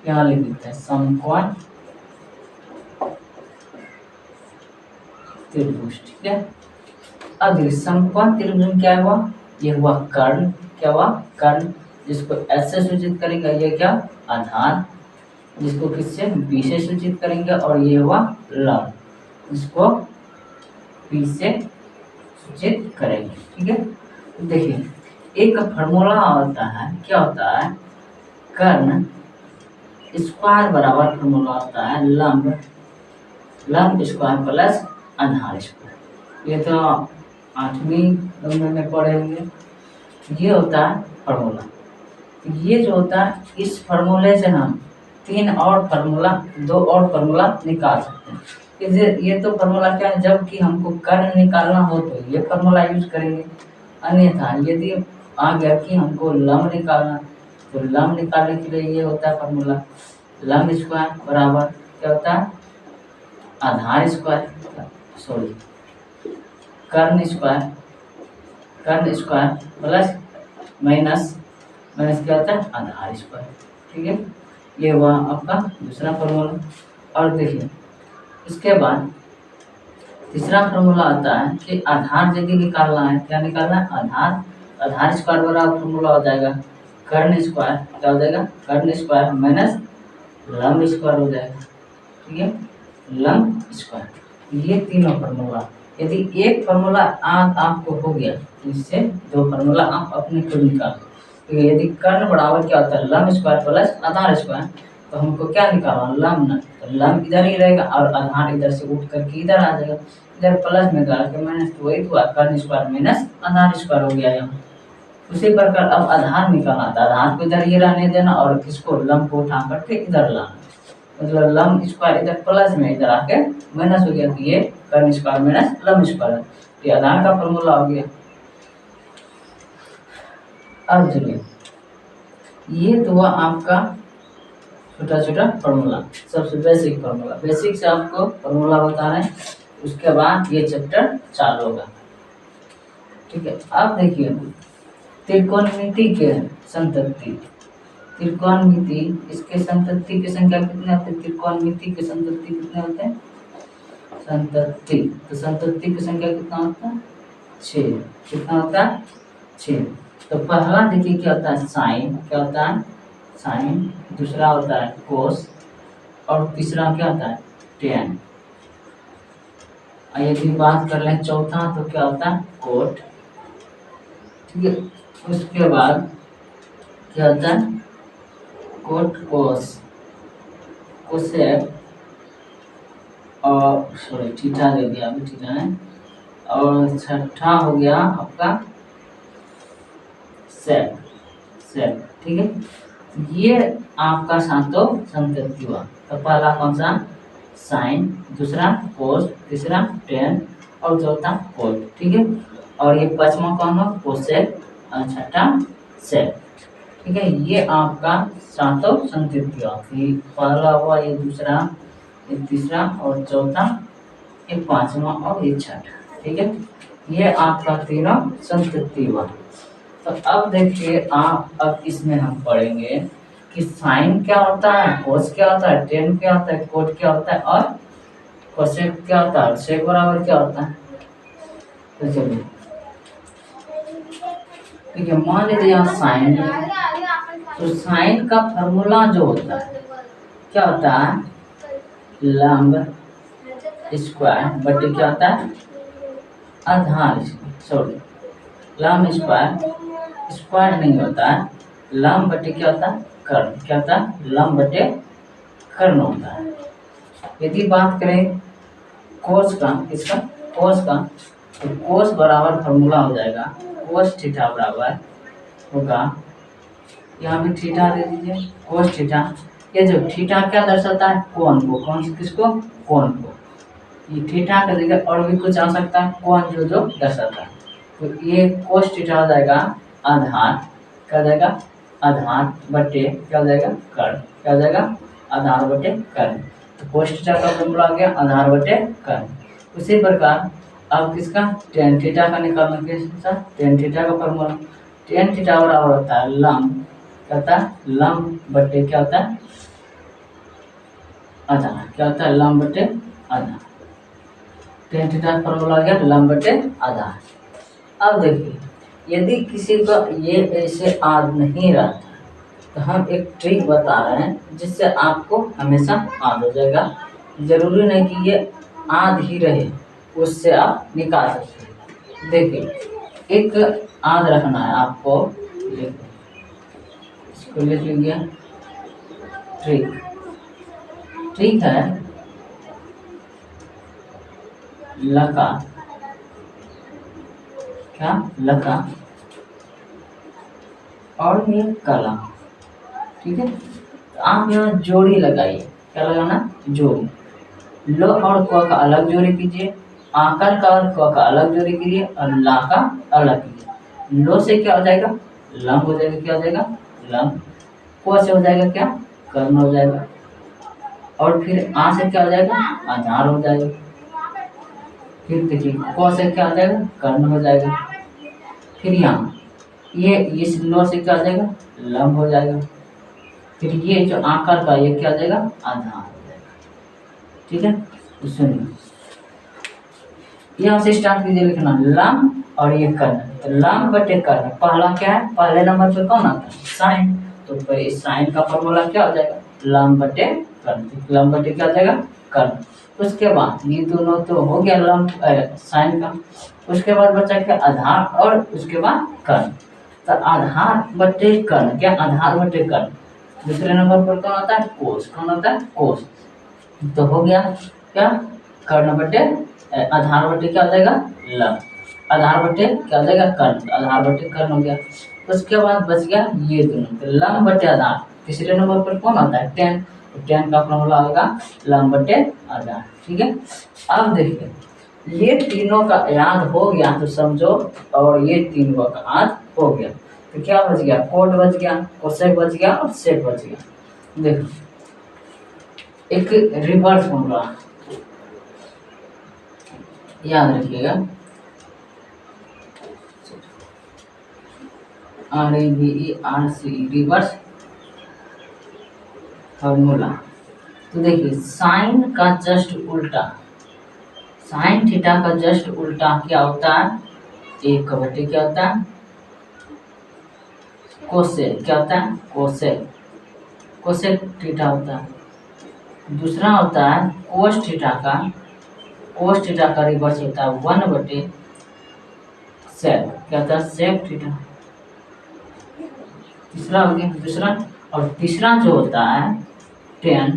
यहाँ लिख देते हैं समकोण त्रिभुज। ठीक है, अब देखिए समकोण त्रिभुज में क्या हुआ, ये हुआ कर्ण, क्या हुआ कर्ण, जिसको एस से सूचित करेंगे, ये क्या आधार, जिसको किससे बी से सूचित करेंगे, और ये हुआ लंब, जिसको पी से सूचित करेंगे। ठीक है, देखिए एक फार्मूला होता है, क्या होता है, कर्ण स्क्वायर बराबर फार्मूला होता है लंब स्क्वायर प्लस आधार स्क्वायर। ये तो 8वीं नंबर में पढ़े होंगे। ये होता है फार्मूला। ये जो होता है, इस फार्मूले से हम दो और फार्मूला निकाल सकते हैं। ये तो फार्मूला क्या है, जब कि हमको कर्ण निकालना हो तो ये फार्मूला यूज करेंगे, अन्यथा यदि आ गया कि हमको लंब निकालना, तो लंब निकालने के लिए ये होता है फार्मूला लंब स्क्वायर बराबर क्या होता है आधार स्क्वायर, सॉरी कर्ण स्क्वायर प्लस माइनस क्या होता है आधार स्क्वायर। ठीक है, ये हुआ आपका दूसरा फार्मूला। और देखिए इसके बाद तीसरा फार्मूला आता है कि आधार यदि निकालना है, क्या निकालना है आधार स्क्वायर बराबर फार्मूला हो जाएगा कर्ण स्क्वायर, क्या हो जाएगा कर्ण स्क्वायर माइनस लंब स्क्वायर हो जाएगा। ठीक है, लंब स्क्वायर, ये तीनों फार्मूला, यदि एक फार्मूला आपको हो गया तो इससे दो फार्मूला आप अपने खुद निकाल। तो यदि कर्ण बराबर क्या होता है लंब स्क्वायर प्लस आधार स्क्वायर, तो हमको क्या निकालना लंब ना, तो लंब इधर ही रहेगा और आधार इधर से उठ करके इधर आ जाएगा, इधर प्लस में डाल के माइनस, तो वही हुआ कर्ण स्क्वायर माइनस आधार स्क्वायर हो गया यहाँ। उसी प्रकार अब आधार निकालना था, आधार को इधर ही रहने देना और किसको लंब को उठा करके इधर लाना, मतलब लंब स्क्वायर इधर प्लस में इधर आके माइनस हो गया, तो ये कर्ण स्क्वायर माइनस लंब स्क्वायर, तो आधार का फॉर्मूला हो गया। अब चलिए ये तो हुआ आपका छोटा छोटा फॉर्मूला, सबसे बेसिक फॉर्मूला, बेसिक से आपको फॉर्मूला बता रहे हैं, उसके बाद ये चैप्टर चालू होगा। ठीक है, अब देखिए त्रिकोणमिति के संतति, त्रिकोणमिति इसके संतति की संख्या कितने होते हैं, त्रिकोणमिति के संतति कितने होते हैं संतति, तो संतति की संख्या कितना होता है 6, कितना होता है 6। तो पहला देखिए क्या होता है साइन, क्या होता है साइन, दूसरा होता है कोस, और तीसरा क्या होता है टेन। यदि बात कर लें चौथा तो क्या होता है कोट। ठीक है, उसके बाद क्या होता है कोट कोस, कोसेक, और सॉरी थीटा दे दिया अभी, थीटा है, और छठा हो गया आपका सेक, सेक। ठीक है, ये आपका सातों संतति हुआ। तो पहला कौन सा साइन, दूसरा कोस, तीसरा टेन और चौथा कोट। ठीक है, और ये पांचवा कौन हो कोसेक और छठा सेक। ठीक है, ये आपका सातों संतति हुआ, पहला हुआ, ये दूसरा, ये तीसरा और चौथा, ये पांचवा और ये छठा। ठीक है, ये आपका तीनों संतति हुआ। तो अब देखिए आप, अब इसमें हम पढ़ेंगे कि साइन क्या होता है, कोस क्या होता है, टेन क्या होता है, कोट क्या होता है, और कोसेक क्या होता है, सेक बराबर क्या होता है। तो चलिए ठीक है, मान लीजिए यहाँ साइन, तो साइन का फॉर्मूला जो होता है क्या होता है लंब स्क्वायर बटे क्या होता है आधार, सॉरी लंब स्क्वायर नहीं होता है, लंब बटे क्या होता है कर्ण, क्या होता है लंब बटे कर्ण होता है। यदि बात करें कोस का, किसका कोस का, तो कोस बराबर फॉर्मूला हो जाएगा कोस थीटा बराबर होगा, यहाँ भी थीटा दे दीजिए कोस थीटा। ये जो थीटा क्या दर्शाता है कोण को, कौन से किसको कोण को, ये थीटा का जगह और भी कुछ आ सकता है कोण जो दर्शाता है, तो ये कोस थीटा हो जाएगा आधार, क्या हो जाएगा आधार बटे क्या हो जाएगा कर्ण, क्या हो जाएगा आधार बटे कर्ण। तो कोस थीटा का फॉर्मूला आ गया आधार बटे कर्ण। उसी प्रकार अब किसका टेन थीटा का निकालना, किसका टेन थीटा का फॉर्मूला, टेन थीटा बराबर होता है लंब, क्या होता है लंब बटे क्या होता है आधार क्या होता है, लंब बटे आधार। tan थीटा का फॉर्मूला आ गया लंब बटे आधार। अब देखिए यदि किसी का ये ऐसे आद नहीं रहता तो हम एक ट्रिक बता रहे हैं जिससे आपको हमेशा आद हो जाएगा। जरूरी नहीं कि ये आद ही रहे, उससे आप निकाल सकते हैं। देखिए एक आद रखना है आपको, इसको लिख लीजिए। ट्रिक ठीक है, लका क्या लका और ये कला, ठीक है। तो आप यहाँ जोड़ी लगाइए, क्या लगाना, जोड़ी। ल और क का अलग जोड़ी कीजिए, आकर का और क का अलग जोड़ी कीजिए और ला का अलग कीजिए। लो से क्या हो जाएगा, लम हो जाएगा, क्या हो जाएगा लम। क से हो जाएगा क्या, कर्ण हो जाएगा। और फिर आ से क्या हो जाएगा, आधार हो जाएगा। फिर देखिए क से क्या हो जाएगा, कर्ण हो जाएगा। फिर यहाँ ये इस लो से क्या हो जाएगा, लम हो जाएगा। फिर ये जो आकार का ये क्या हो जाएगा, आधार हो जाएगा। ठीक है, तो सुनिए यहाँ से स्टार्ट कीजिए लिखना लम और ये कर्ण। तो लम बटे कर्ण, पहला क्या है, पहले नंबर पे कौन आता है, साइन। तो इस साइन का फॉर्मूला क्या हो जाएगा, लम बटे कर्ण। लम बटे क्या हो जाएगा, कर्ण। उसके बाद ये दोनों तो हो गया लम साइन का। उसके बाद बचा क्या, आधार और उसके बाद कर्ण। तो आधार बटे कर्ण, क्या आधार बटे कर्ण। दूसरे नंबर पर कौन आता है, कोस। कौन आता है, कोस। तो हो गया क्या, कर्ण बटे आधार बटे क्या हो जाएगा, लम। आधार बटे क्या हो जाएगा, कर्ण। आधार बटे कर्ण हो गया। उसके बाद बच गया ये दोनों, तो लम बटे आधार। तीसरे नंबर पर कौन आता है, tan। तो tan का फॉर्मूला आएगा लम बटे आधार। ठीक है, अब देखिए ये तीनों का याद हो गया तो समझो, और ये तीनों का याद हो गया तो क्या बच गया, कोट बच गया, कोसेक बच गया और सेक बच गया। देखो एक रिवर्स फॉर्मूला याद रखिएगा, RAVERCE रिवर्स फॉर्मूला। तो देखिए साइन का जस्ट उल्टा, साइन थीटा का जस्ट उल्टा क्या होता है, एक का बटे क्या होता है, कोसेक। क्या होता है, कोसेक। कोसेक थीटा होता है। दूसरा होता है कोस थीटा का, कोस थीटा का रिवर्स होता है 1 बटे सेक। क्या होता है, सेक थीटा। तीसरा हो गया दूसरा। और तीसरा जो होता है टेन,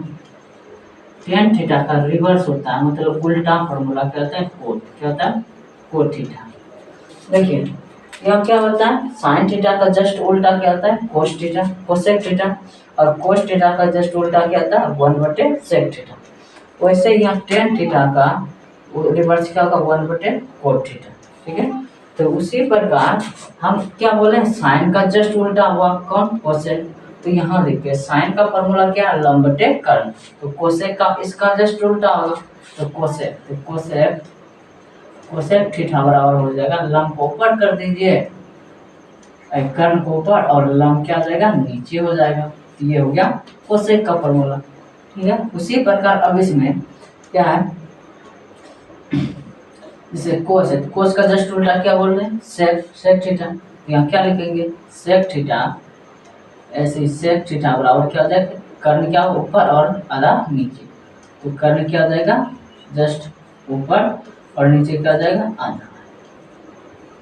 टेन थीटा का रिवर्स होता है, मतलब उल्टा फॉर्मूला क्या होता है, कोट। क्या होता है, कोट थीटा। देखिए यह क्या होता है, साइन थीटा का जस्ट उल्टा क्या होता है, कोस थीटा, कोसेक थीटा। और कोस थीटा का जस्ट उल्टा क्या होता है, 1 बटे सेक थीटा। वैसे यहाँ टेन थीटा का रिवर्स क्या होगा, 1 बटे कोट थीटा। ठीक है, तो उसी प्रकार हम क्या बोले, साइन का जस्ट उल्टा हुआ कौन, कोसेक। तो यहाँ देखिए साइन का फॉर्मूला क्या है, लंब बटे कर्ण। तो कोसेक का इसका जस्ट उल्टा होगा तो कोसेक। तो कोसेक, कोसेक थीटा बराबर हो जाएगा, लंब को ऊपर कर दीजिए, कर्ण को ऊपर, और लंब क्या हो जाएगा, नीचे हो जाएगा। तो ये हो गया कोसेक का फॉर्मूला। ठीक है, उसी प्रकार अब इसमें क्या है, जैसे कोस है, कोस का जस्ट उल्टा क्या बोल रहे हैं, सेक। Sec theta. यहाँ क्या लिखेंगे, सेक थीटा। ऐसे सेक थीटा बराबर क्या हो जाएगा, कर्ण क्या ऊपर और आधा नीचे। तो कर्ण क्या हो जाएगा, जस्ट ऊपर और नीचे क्या हो जाएगा, आधा।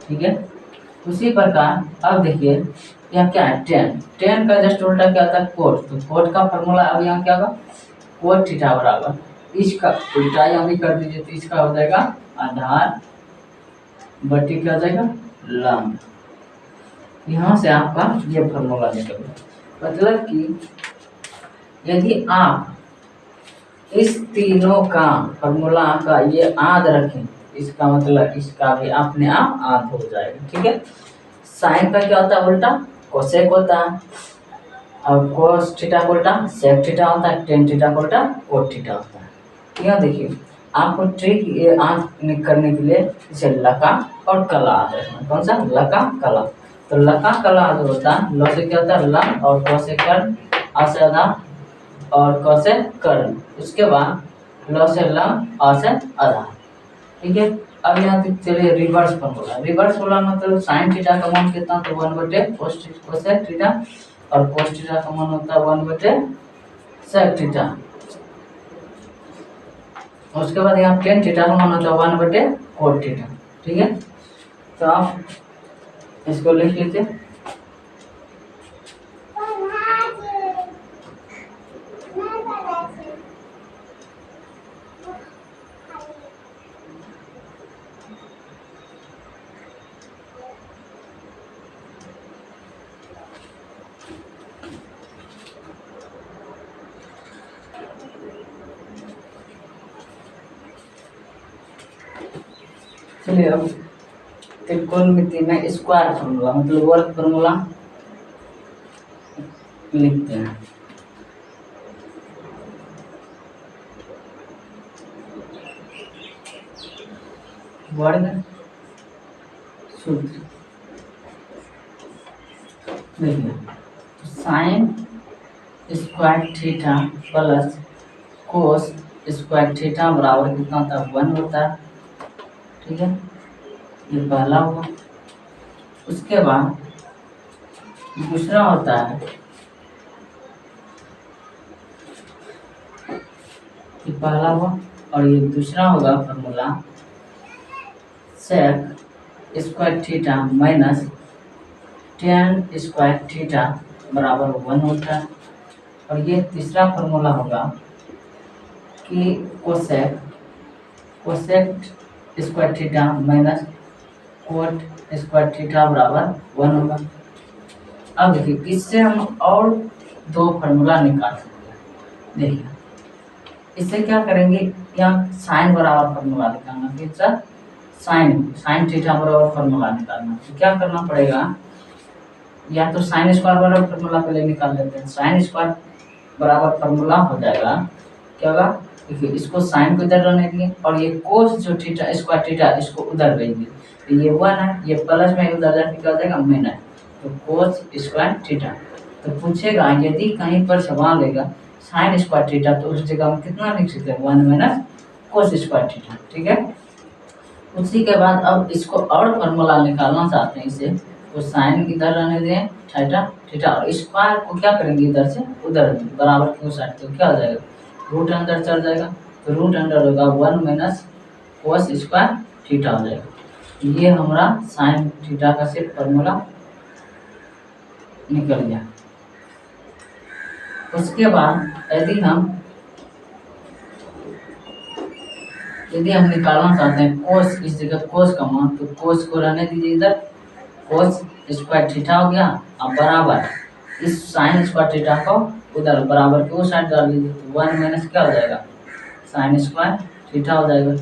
ठीक है, उसी प्रकार अब देखिए यहाँ क्या है, टेन। टेन का जस्ट उल्टा क्या होता है, कोट। तो कोट का फॉर्मूला अब यहाँ क्या होगा, कोट थीटा बराबर इसका उल्टा यहाँ भी कर दीजिए, तो इसका हो जाएगा आधार बटे क्या हो जाएगा, लंब। यहाँ से आपका ये फॉर्मूला निकल गया। मतलब कि यदि आप इस तीनों का फॉर्मूला का ये आद रखें, इसका मतलब इसका भी अपने आप आद हो जाएगा। ठीक है, साइन का क्या होता है, उल्टा कोसेक होता है, और कोस थीटा का उल्टा सेक थीटा होता है, टेन थीटा का उल्टा कोट थीटा होता है। यहाँ देखिए आपको ट्रिक ये आद करने के लिए इसे लका और कला आद रखना। कौन सा, लका कला। तो लका कला जो होता है, ल से क्या होता है, लम, और क से कर्ण, आ से आधार, और क से कर्ण, उसके बाद ल से लंब, आ से आधार। ठीक है, अब यहाँ तक चलिए रिवर्स फॉर्मूला। रिवर्स फॉर्मूला मतलब साइन थीटा का मान कितना, तो 1/cos थीटा, और cos थीटा का मान होता है 1/sec थीटा। उसके बाद यहाँ tan थीटा का मान होता है 1/cot थीटा। ठीक है, तो आप इसको लिख लीजिए। चलिए अब त्रिकोणमिति में स्क्वायर फॉर्मूला मतलब वर्ग फॉर्मूला लिखते हैं। वर्ग सूत्र देखिए, sine square theta plus cos square theta बराबर कितना होता है, 1 होता है। ठीक है, ये पहला हुआ। उसके बाद दूसरा होता है, ये पहला हुआ, और ये दूसरा होगा formula sec square theta minus tan square theta बराबर 1 होता है। और ये तीसरा फॉर्मूला होगा कि cosec square theta minus cot square theta बराबर 1 होगा। अब देखिए इससे हम और दो फार्मूला निकाल सकते हैं। देखिए इससे क्या करेंगे, यहाँ साइन बराबर फार्मूला निकालना, फिर साइन थीटा बराबर फार्मूला निकालना। तो क्या करना पड़ेगा, या तो साइन स्क्वायर बराबर फार्मूला पहले निकाल लेते हैं। साइन स्क्वायर बराबर फार्मूला हो जाएगा, क्या होगा, देखिए इसको साइन को इधर रहने दिए, और ये कोस जो थीटा स्क्वायर थीटा इसको उधर भेज दिए। तो ये 1 है, ये प्लस में उधर जाके क्या हो जाएगा, माइनस, तो कोस स्क्वायर थीटा। तो पूछेगा यदि कहीं पर सवाल लेगा साइन स्क्वायर थीटा, तो उस जगह में कितना लिख सकते हैं, 1 माइनस कोस स्क्वायर थीटा। ठीक है, उसी के बाद अब इसको और फार्मूला निकालना चाहते हैं इसे, तो साइन इधर रहने दें थीटा, और स्क्वायर को क्या करेंगे इधर से उधर बराबर क्यों साइड, तो क्या हो जाएगा, रूट अंदर चल जाएगा, तो रूट अंदर होगा 1 माइनस कोस स्क्वायर थीटा हो जाएगा। ये हमारा साइन थीटा का सिर्फ फार्मूला निकल गया। उसके बाद यदि हम निकालना चाहते हैं कोस, इस जगह कोस का मान, तो कोस को रहने दीजिए इधर, कोस स्क्वायर थीटा हो गया, अब बराबर इस साइन स्क्वायर थीटा को उधर बराबर के उस साइड डाल दीजिए, तो 1 माइनस क्या हो जाएगा, साइन स्क्वायर थीटा हो जाएगा।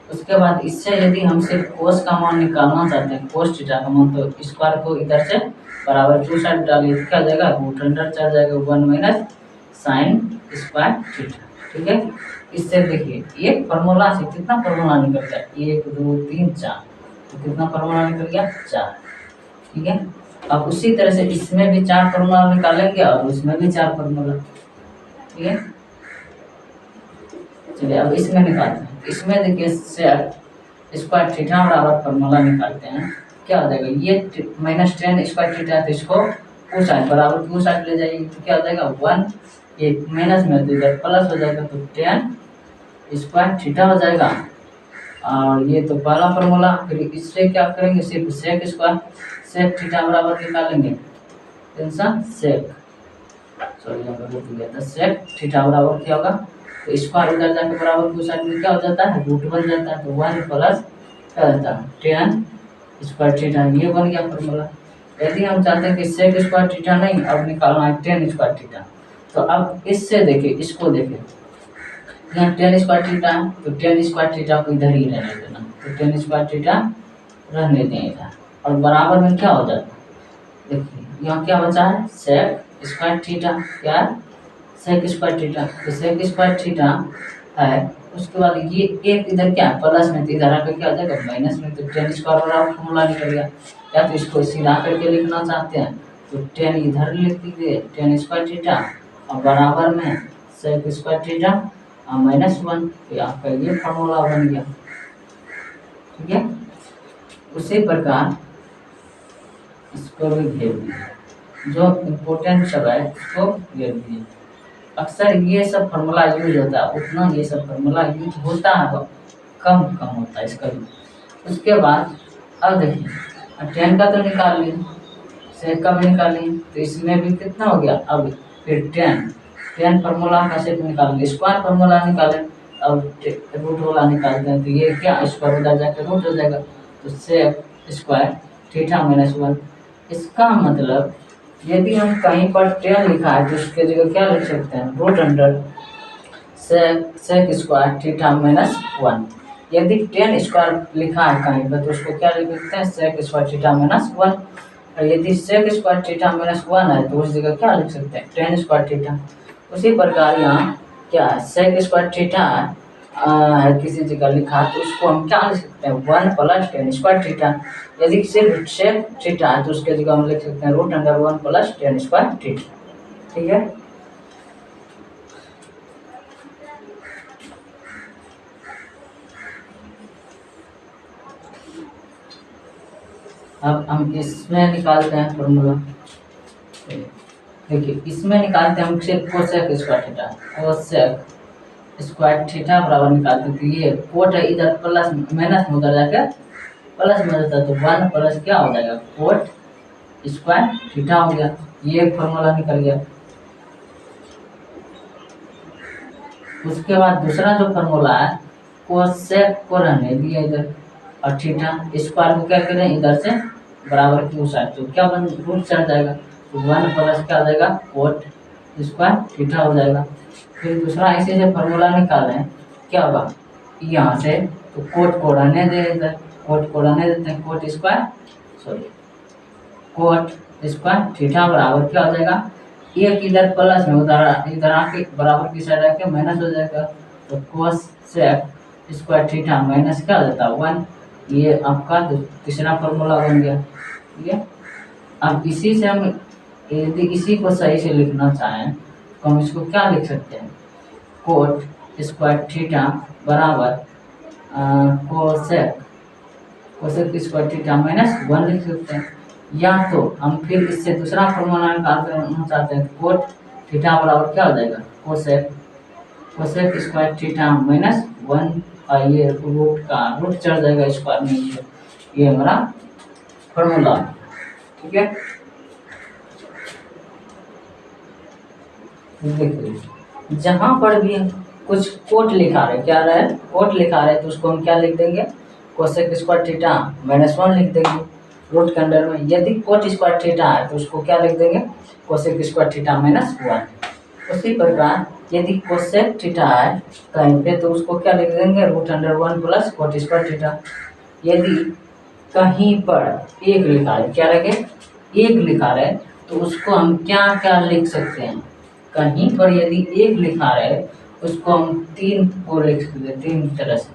उसके बाद इससे यदि हम सिर्फ कोस का मान निकालना चाहते हैं, कोस थीटा का मान, तो स्क्वायर को इधर से बराबर के उस साइड डालिए, तो क्या हो जाएगा, रूट अंदर चल जाएगा 1 माइनस साइन स्क्वायर थीटा। ठीक है, इससे देखिए एक फार्मूला से कितना फार्मूला निकल गया, 1 2 3 4, तो कितना फार्मूला निकल गया, 4। ठीक है, अब उसी तरह से इसमें भी 4 फार्मूला निकालेंगे और उसमें भी 4 फार्मूला। ठीक है, चलिए अब इसमें निकालते हैं। इसमें देखिए सेक स्क्वायर थीटा बराबर फार्मूला निकालते हैं, क्या हो जाएगा, ये माइनस tan स्क्वायर थीटा है, तो इसको उस साइड बराबर की उस साइड ले जाइए, तो क्या हो जाएगा 1, ये माइनस में तो इधर प्लस हो जाएगा, तो tan स्क्वायर थीटा हो जाएगा। और ये तो पहला फार्मूला, फिर इससे क्या करेंगे, सिर्फ सेक स्क्वायर सेक थीटा बराबर निकालेंगे, टेंशन सेक, सॉरी यहाँ पर रुक गया था, सेक थीटा बराबर क्या होगा, तो स्क्वायर उधर जाके बराबर की साइड में क्या हो जाता है, रूट बन जाता है, तो 1 प्लस क्या होता है, tan स्क्वायर थीटा, ये बन गया फार्मूला। यदि हम चाहते हैं कि सेक स्क्वायर थीटा नहीं, अब निकालना है tan स्क्वायर थीटा, तो अब इससे देखिए, इसको देखिए, यहाँ tan स्क्वायर थीटा है, तो tan स्क्वायर थीटा को इधर ही रहने देना, तो tan स्क्वायर थीटा रहने दें इधर, और बराबर में क्या हो जाता है, देखिए यहाँ क्या बचा है, सेक स्क्वायर थीटा, क्या सेक स्क्वायर थीटा, तो सेक स्क्वायर थीटा है। उसके बाद ये एक इधर क्या प्लस में, तो इधर आकर क्या हो जाएगा माइनस में, तो tan स्क्वायर बराबर फॉर्मूला निकल गया। या तो इसको सीधा करके लिखना चाहते हैं, तो tan इधर लिख दीजिए tan स्क्वायर थीटा, और बराबर में सेक स्क्वायर थीटा -1, तो आपका ये फॉर्मूला बन गया। ठीक है, उसी प्रकार इसको भी घेर दिए, जो इम्पोर्टेंट सब है इसको घेर दिए। अक्सर ये सब फार्मूला यूज होता है, उतना ये सब फार्मूला यूज होता है कम होता है इसका यूज। उसके बाद अब देखिए टेन का तो निकाल लिए, सेक का भी निकाल लिए, तो इसमें भी कितना हो गया। अब फिर टेन फार्मूला का सेक निकाल लिए, स्क्वायर फार्मूला निकालें, अब रूट वाला निकालते हैं, तो ये क्या स्क्वायर उधर जाकर रूट हो जाएगा, तो सेक स्क्वायर थीटा -1। इसका मतलब यदि हम कहीं पर 10 लिखा है तो उसके जगह क्या लिख सकते हैं, root under sec square theta -1। यदि 10 स्क्वायर लिखा है कहीं पर तो उसको क्या लिख सकते हैं, सेक स्क्वायर थीटा -1। और यदि सेक स्क्वायर थीटा -1 है तो उस जगह क्या लिख सकते हैं, 10 स्क्वायर थीटा। उसी प्रकार यहाँ क्या है, सेक स्क्वायर थीटा है किसी जगह लिखा है तो उसको हम क्या लिख सकते हैं, 1 + 10 स्क्वायर थीटा। यदि सिर्फ सेक थीटा है तो उसके जगह हम लिख सकते हैं रूट अंडर 1 + 10 स्क्वायर थीटा। ठीक है, अब हम इसमें निकालते हैं फॉर्मूला। देखिए इसमें निकालते हैं हम सिर्फ cosec square theta, cosec square theta बराबर निकालते हैं, तो ये कोट है इधर प्लस माइनस में उधर जाकर प्लस में जाता है, तो 1 प्लस क्या हो जाएगा, कोट स्क्वायर थीटा हो गया। ये फॉर्मूला निकल गया। उसके बाद दूसरा जो फॉर्मूला है, कोसेक को रहने दिया इधर और थीटा स्क्वायर को क्या करें इधर से बराबर की उस साइड, तो क्या बन रूट चढ़ जाएगा, तो 1 प्लस क्या हो जाएगा, कोट स्क्वायर थीटा हो जाएगा। फिर दूसरा इसी से फॉर्मूला निकालें, क्या होगा यहाँ से, तो कोट को रहने दे इधर, कोट को रहने देते हैं, कोट स्क्वायर थीटा बराबर क्या हो जाएगा, एक इधर प्लस में इधर आके बराबर की साइड आके माइनस हो जाएगा, तो कोसेक स्क्वायर थीटा माइनस क्या हो जाता है 1। ये आपका तीसरा फॉर्मूला बन गया। ठीक है, अब इसी से हम यदि इसी को सही से लिखना चाहें तो हम इसको क्या लिख सकते हैं, कोट स्क्वायर थीटा बराबर कोसेक स्क्वायर थीटा -1 लिख सकते हैं। या तो हम फिर इससे दूसरा फॉर्मूला निकालना चाहते हैं, कोट थीटा बराबर क्या हो जाएगा, कोसेक स्क्वायर थीटा -1, और ये रूट चढ़ जाएगा स्क्वायर में, ये हमारा फॉर्मूला। ठीक है, देखिए जहां पर भी कुछ कोट लिखा रहे, क्या रहे कोट लिखा रहे, तो उसको हम क्या लिख देंगे, कोसेक स्क्वायर थीटा -1 लिख देंगे रूट के अंडर में। यदि कोट स्क्वायर थीटा है तो उसको क्या लिख देंगे, कोसेक स्क्वायर थीटा -1। उसी प्रकार यदि कोसेक थीटा है कहीं पे तो उसको क्या लिख देंगे, root under 1 + cot square theta. यदि कहीं पर एक लिखा है, क्या रखे एक लिखा रहे, तो उसको हम क्या क्या लिख सकते हैं, कहीं पर यदि एक लिखा रहे उसको हम 3 को लिख सकते हैं 3 तरह से।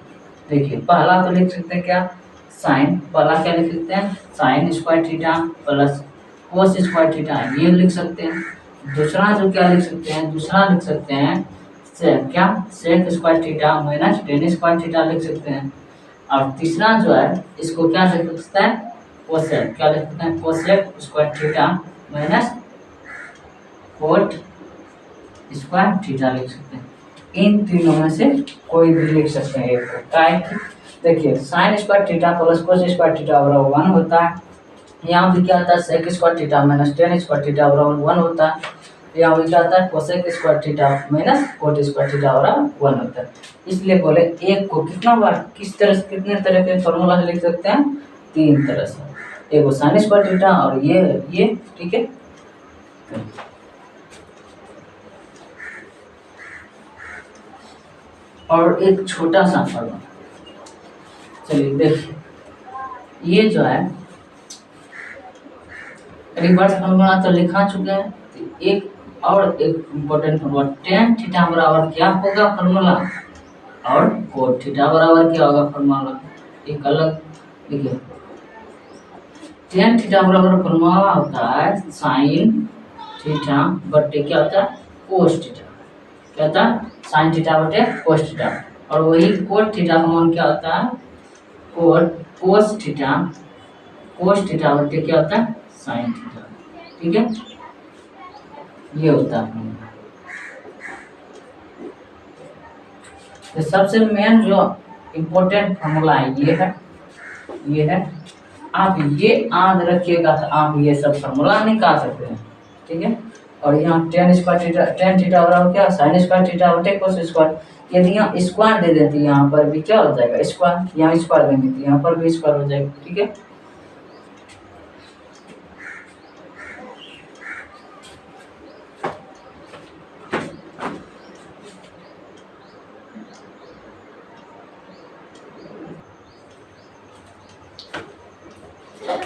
देखिए पहला तो लिख सकते हैं क्या, साइन, पहला क्या लिख सकते हैं, sign square theta plus cos square theta, ये लिख सकते हैं। दूसरा जो क्या लिख सकते हैं, दूसरा लिख सकते हैं क्या, sec square theta -10 square theta लिख सकते हैं। और तीसरा जो है इसको क्या लिख सकते हैं, कोसेक, क्या लिख सकते हैं, cosec square theta cot square theta लिख सकते हैं। इन तीनों में से कोई भी लिख सकते हैं एक को। देखिए sine square theta plus cos square theta बराबर 1 होता है। यहाँ भी क्या होता है, sec square theta -10 square theta बराबर 1 होता है। यहाँ भी क्या होता है, cosec square theta cot square theta बराबर 1 होता है। इसलिए बोले एक को कितना बार किस तरह से कितने तरह के फॉर्मूला से लिख सकते हैं, 3 तरह से। एक साइन स्क्वायर थीटा और ये ठीक है। और एक छोटा सा फॉर्मूला, चलिए देखिए ये जो है रिवर्स फॉर्मूला तो लिखा चुके हैं, एक और एक इम्पोर्टेंट फॉर्मूला, टेन थीटा बराबर क्या होगा फॉर्मूला, और कोट थीटा बराबर क्या होगा फॉर्मूला, एक अलग। देखिए टेन थीटा बराबर फॉर्मूला होता है साइन थीटा बटे क्या होता है, कोस थीटा, क्या होता है साइन थीटा बटे कोस थीटा। और वही कोट थीटा का मान क्या होता है कोस थीटा बटे क्या होता है साइन थीटा। ठीक है, ये होता है फॉर्मूला। तो सबसे मेन जो इम्पोर्टेंट फॉर्मूला है ये है। आप ये याद रखिएगा तो आप ये सब फॉर्मूला निकाल सकते हैं। ठीक है, और यहाँ टेन थीटा बराबर क्या साइन स्क्वायर थीटा बटे कोस स्क्वायर। यदि यहाँ स्क्वायर दे देते यहाँ पर भी क्या हो जाएगा स्क्वायर, यहाँ स्क्वायर देंगे तो यहाँ पर भी स्क्वायर हो जाएगा। ठीक है,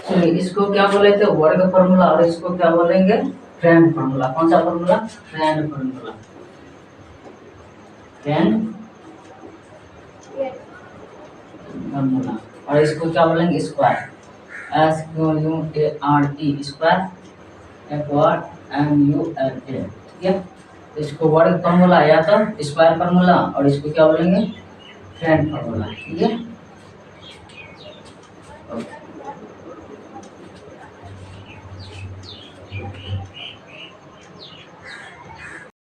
चलिए इसको क्या बोले थे वर्ग फॉर्मूला, और इसको क्या बोलेंगे फ्रेंड फॉर्मूला। कौन सा formula friend formula, friend formula. और इसको क्या बोलेंगे स्क्वायर, SQUARE स्क्वायर FORMULA। ठीक है, इसको वर्ग फॉर्मूला या तो स्क्वायर फॉर्मूला, और इसको क्या बोलेंगे फ्रेंड फॉर्मूला। ठीक है, ओके।